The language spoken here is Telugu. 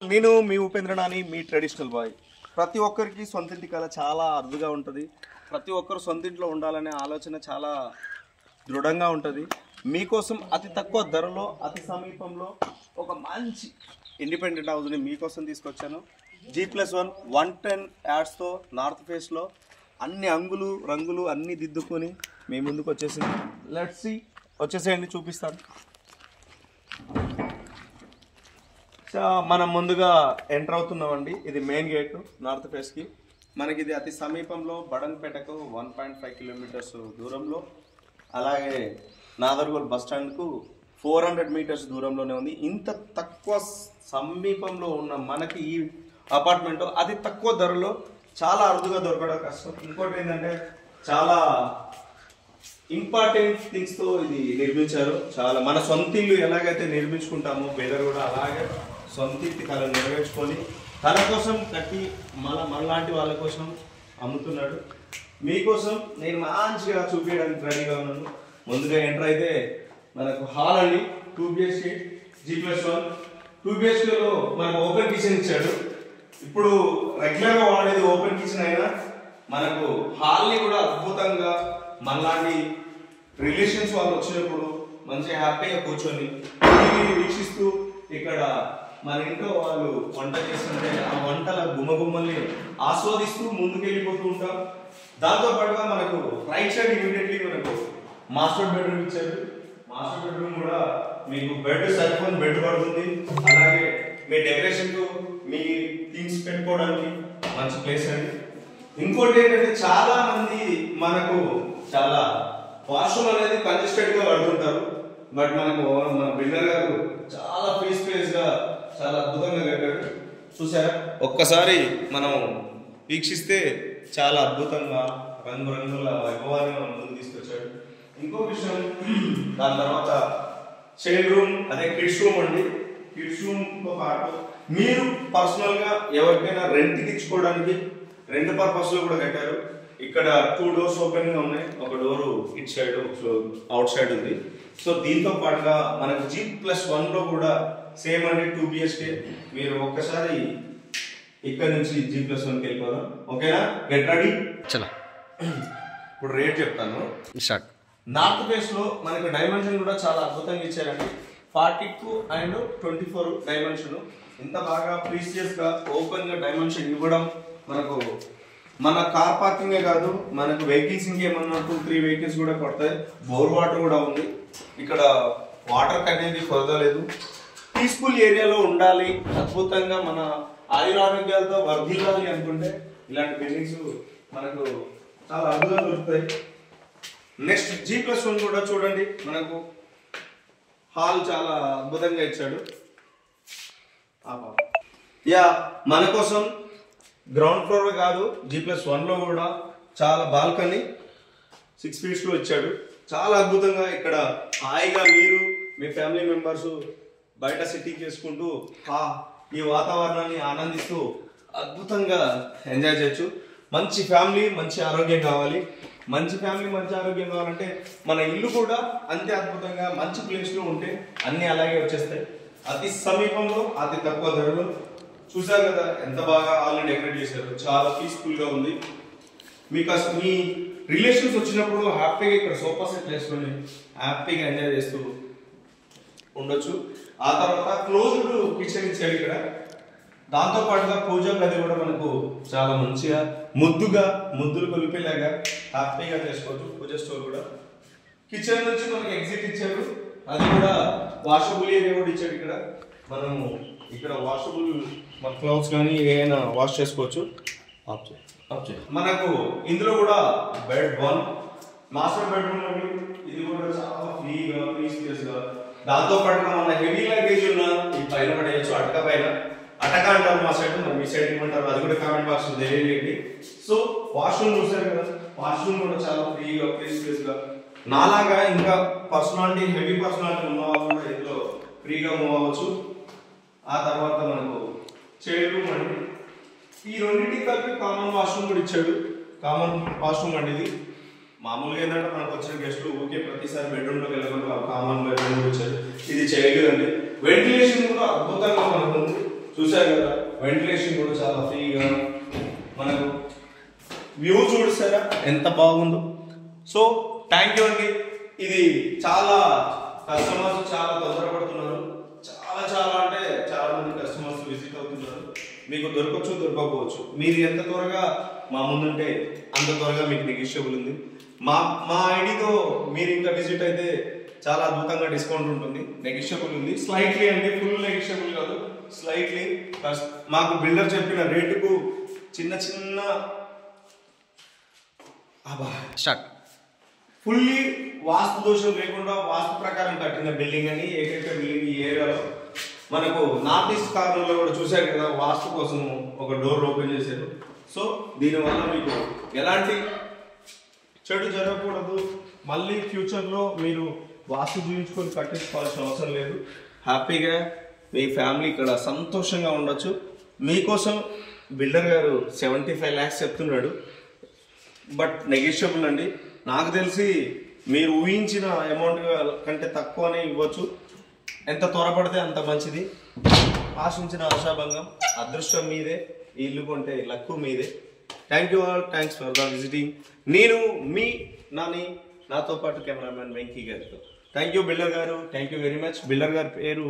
నేను మీ ఉపేంద్ర నాని మీ ట్రెడిషనల్ బాయ్. ప్రతి ఒక్కరికి సొంతింటి కళ చాలా అరుదుగా ఉంటుంది. ప్రతి ఒక్కరు సొంతింట్లో ఉండాలనే ఆలోచన చాలా దృఢంగా ఉంటుంది. మీకోసం అతి తక్కువ ధరలో అతి సమీపంలో ఒక మంచి ఇండిపెండెంట్ హౌస్ని మీకోసం తీసుకొచ్చాను. G+1 110 యాడ్స్తో నార్త్ ఫేస్లో అన్ని అంగులు రంగులు అన్నీ దిద్దుకొని మీ ముందుకు వచ్చేసింది. లెట్స్ సీ, వచ్చేసేయండి, చూపిస్తాను. మనం ముందుగా ఎంటర్ అవుతున్నామండి. ఇది మెయిన్ గేట్ నార్త్ ఫేస్కి. మనకి ఇది అతి సమీపంలో బడంగపేటకు 1.5 కిలోమీటర్స్ దూరంలో, అలాగే నాదర్గోల్ బస్ స్టాండ్కు 400 మీటర్స్ దూరంలోనే ఉంది. ఇంత తక్కువ సమీపంలో ఉన్న మనకి ఈ అపార్ట్మెంట్ అతి తక్కువ ధరలో చాలా అరుదుగా దొరకడం కష్టం. ఇంకోటి ఏంటంటే చాలా ఇంపార్టెంట్ థింగ్స్తో ఇది నిర్మించారు. చాలా మన సొంత ఇల్లు ఎలాగైతే నిర్మించుకుంటామో పేదలు కూడా అలాగే సొంత ఇంటి కళ నెరవేర్చుకొని తన కోసం కట్టి మనలాంటి వాళ్ళ కోసం అమ్ముతున్నాడు. మీకోసం నేను మంచిగా చూపించడానికి రెడీగా ఉన్నాను. ముందుగా ఎంటర్ అయితే మనకు హాల్ అండి. 2 BHK G+1 2 BHKలో మనకు ఓపెన్ కిచెన్ ఇచ్చాడు. ఇప్పుడు రెగ్యులర్గా వాడేది ఓపెన్ కిచెన్ అయినా మనకు హాల్ని కూడా అద్భుతంగా మనలాంటి రిలేషన్స్ వాళ్ళు వచ్చినప్పుడు మంచిగా హ్యాపీగా కూర్చొని టీవీని వీక్షిస్తూ ఇక్కడ మన ఇంట్లో వాళ్ళు వంట చేస్తుంటే ఆ వంటల గుమ్మగుమ్మల్ని ఆస్వాదిస్తూ ముందుకెళ్ళిపోతూ ఉంటాం. దాంతో పాటుగా మనకు రైట్ సైడ్ ఇమీడియట్లీ మనకు మాస్టర్ బెడ్రూమ్ ఇచ్చారు. మాస్టర్ బెడ్రూమ్ కూడా మీకు బెడ్ సరిపోని బెడ్ పడుతుంది. అలాగే మీ డెకరేషన్ కు మీ థింగ్స్ పెట్టుకోవడానికి మంచి ప్లేస్ అండి. ఇంకోటి ఏంటంటే చాలా మంది మనకు చాలా వాష్రూమ్ అనేది కంజెస్టెడ్ గా కడుతుంటారు. బట్ మనకు మన బిల్డర్ గారు చాలా ఫ్రీ స్పేస్ గా చాలా అద్భుతంగా కట్టాడు. చూసారా, ఒక్కసారి మనం వీక్షిస్తే చాలా అద్భుతంగా రంగురంగుల వైభవాన్ని మనం ముందుకు తీసుకొచ్చాడు. ఇంకో విషయం, దాని తర్వాత చైల్డ్ రూమ్, అదే కిడ్స్ రూమ్ అండి. కిడ్స్ రూమ్ తో పాటు మీరు పర్సనల్ గా ఎవరికైనా రెంట్కి ఇచ్చుకోవడానికి రెండు పర్పస్ లో కూడా కట్టారు. ఇక్కడ 2 డోర్స్ ఓపెన్ గా ఉన్నాయి. ఒక door it side, out side ఉంది. సో దీంతో పాటుగా మనకు G+1 లో కూడా సేమ్ అండి 2 BHK. మీరు ఒక్కసారి ఇక్కడ నుంచి G+1కి వెళ్ళిపోదాం. ఓకేనా, గెట్ రెడీ. చలో, ఇప్పుడు రేట్ చెప్తాను. స్టార్ట్. నార్త్ ఫేస్ లో మనకు డైమెన్షన్ కూడా చాలా అద్భుతంగా ఇచ్చారండి. 42 అండ్ 24 డైమెన్షన్. ఇంత బాగా ప్రీసియస్ గా ఓపెన్ గా డైమెన్షన్ ఇవ్వడం మనకు మన కార్ పార్కింగే కాదు, మనకు వెహికల్స్ ఇంకేమన్నా 2-3 వెహికల్స్ కూడా పడతాయి. బోర్ వాటర్ కూడా ఉంది. ఇక్కడ వాటర్ అనేది కొరతలేదు. పీస్ఫుల్ ఏరియాలో ఉండాలి, అద్భుతంగా మన ఆయురారోగ్యాలతో వర్ధిల్లాలి అనుకుంటే ఇలాంటి బిల్డింగ్స్ మనకు చాలా అద్భుతంగా దొరుకుతాయి. నెక్స్ట్ G+1 కూడా చూడండి, మనకు హాల్ చాలా అద్భుతంగా ఇచ్చాడు. యా, మన కోసం గ్రౌండ్ ఫ్లోర్ కాదు, G+1 లో కూడా చాలా బాల్కనీ 6 feet లో ఇచ్చాడు. చాలా అద్భుతంగా ఇక్కడ హాయిగా మీరు మీ ఫ్యామిలీ మెంబర్స్ బయట సిట్టింగ్ చేసుకుంటూ ఈ వాతావరణాన్ని ఆనందిస్తూ అద్భుతంగా ఎంజాయ్ చేయొచ్చు. మంచి ఫ్యామిలీ మంచి ఆరోగ్యం కావాలి. మంచి ఫ్యామిలీ మంచి ఆరోగ్యం కావాలంటే మన ఇల్లు కూడా అంతే అద్భుతంగా మంచి ప్లేస్లో ఉంటే అన్నీ అలాగే వచ్చేస్తాయి. అతి సమీపంలో అతి తక్కువ ధరలో. చూసారు కదా ఎంత బాగా ఆల్రెడీ డెకరేట్ చేశారు. చాలా పీస్ఫుల్గా ఉంది. మీకు అసలు మీ రిలేషన్స్ వచ్చినప్పుడు హ్యాపీగా ఇక్కడ సోఫా సెట్ వేసుకొని హ్యాపీగా ఎంజాయ్ చేస్తూ ఉండొచ్చు. ఆ తర్వాత క్లోజ్డ్ కిచెన్ ఇచ్చాడు ఇక్కడ. దాంతో పాటుగా పూజా గది కూడా మనకు చాలా మంచిగా ముద్దులు కొలిపేలాగా హ్యాపీగా చేసుకోవచ్చు. పూజ స్టోర్ కూడా కిచెన్ నుంచి మనకి ఎగ్జిట్ ఇచ్చాడు. అది కూడా వాషబుల్ ఏరియా కూడా ఇచ్చాడు ఇక్కడ. మనము ఇక్కడ వాషబుల్ మన క్లౌత్స్ కానీ ఏదైనా వాష్ చేసుకోవచ్చు. మనకు ఇందులో కూడా బెడ్ 1 మాస్టర్ బెడ్రూమ్ అండి. ఇది కూడా చాలా ఫ్రీ స్పేస్ గా. దాంతో పాటుగా మన హెవీ లగేజ్ ఉన్న ఈ పైన పడేయచ్చు. అటక అంటారు మా సైడ్, మీ సైడ్ ఏమంటారు అది కూడా కామెంట్ బాక్స్ తెలియలేండి. సో వాష్రూమ్ చూసారు కదా, వాష్రూమ్ కూడా చాలా ఫ్రీ స్పేస్ గా. నాలాగా ఇంకా పర్సనాలిటీ హెవీ పర్సనాలిటీ ఉన్న వాళ్ళు కూడా ఇందులో ఫ్రీగా మూవ్ అవ్వచ్చు. ఆ తర్వాత మనకు చైల్డ్ రూమ్ అండి. ఈ రెండింటికి కలిపి కామన్ వాష్రూమ్ కూడా ఇచ్చాడు. కామన్ వాష్రూమ్ అండి ఇది. మామూలుగా ఏంటంటే మనకు వచ్చిన గెస్ట్లు ఓకే ప్రతిసారి బెడ్రూమ్లోకి వెళ్ళకుండా కామన్ బెడ్రూమ్ ఇచ్చారు. ఇది చైల్డ్ అండి. వెంటిలేషన్ కూడా అద్భుతంగా మనకు ఉంది. చూసారు కదా, వెంటిలేషన్ కూడా చాలా ఫ్రీగా, మనకు వ్యూ చూస్తారా ఎంత బాగుందో. సో థ్యాంక్ యూ అండి. ఇది చాలా కస్టమర్స్ చాలా తొందరపడుతున్నారు, చాలా అంటే చాలా మంది కస్టమర్స్ విజిట్ అవుతున్నారు. మీకు దొరకవచ్చు దొరకకపోవచ్చు, మీరు ఎంత త్వరగా మా ముందుంటే అంత త్వరగా మీకు నెగిషియబుల్ ఉంది. మా ఐడితో మీరు ఇంకా విజిట్ అయితే చాలా అద్భుతంగా డిస్కౌంట్ ఉంటుంది, నెగిషియబుల్ ఉంది. స్లైట్లీ అంటే ఫుల్ నెగిషియబుల్ కాదు, స్లైట్లీ. మాకు బిల్డర్ చెప్పిన రేటుకు చిన్న స్టార్ట్ ఫుల్లీ వాస్తు దోషం లేకుండా వాస్తు ప్రకారం కట్టిన బిల్డింగ్ అని ఏకైక బిల్డింగ్ ఈ ఏరియాలో. మనకు నార్త్ ఈస్ట్ కార్నర్లో కూడా చూశారు కదా, వాస్తు కోసం ఒక డోర్ ఓపెన్ చేశారు. సో దీనివల్ల మీకు ఎలాంటి చెడు జరగకూడదు, మళ్ళీ ఫ్యూచర్లో మీరు వాస్తు జీవించుకొని కట్టించుకోవాల్సిన అవసరం లేదు. హ్యాపీగా మీ ఫ్యామిలీ ఇక్కడ సంతోషంగా ఉండొచ్చు. మీకోసం బిల్డర్ గారు 75 lakhs చెప్తున్నాడు, బట్ నెగిషియబుల్ అండి. నాకు తెలిసి మీరు ఊహించిన అమౌంట్ కంటే తక్కువనే ఇవ్వచ్చు. ఎంత త్వరపడితే అంత మంచిది. ఆశించిన ఆశాభంగం, అదృష్టం మీదే, ఇల్లు కొంటే లక్కు మీదే. Thank you all, thanks for the visiting. నేను మీ నాని, నాతో పాటు కెమెరామ్యాన్ వెంకీ గారితో. థ్యాంక్ యూ బిల్డర్ గారు, thank you very much. Builder గారి పేరు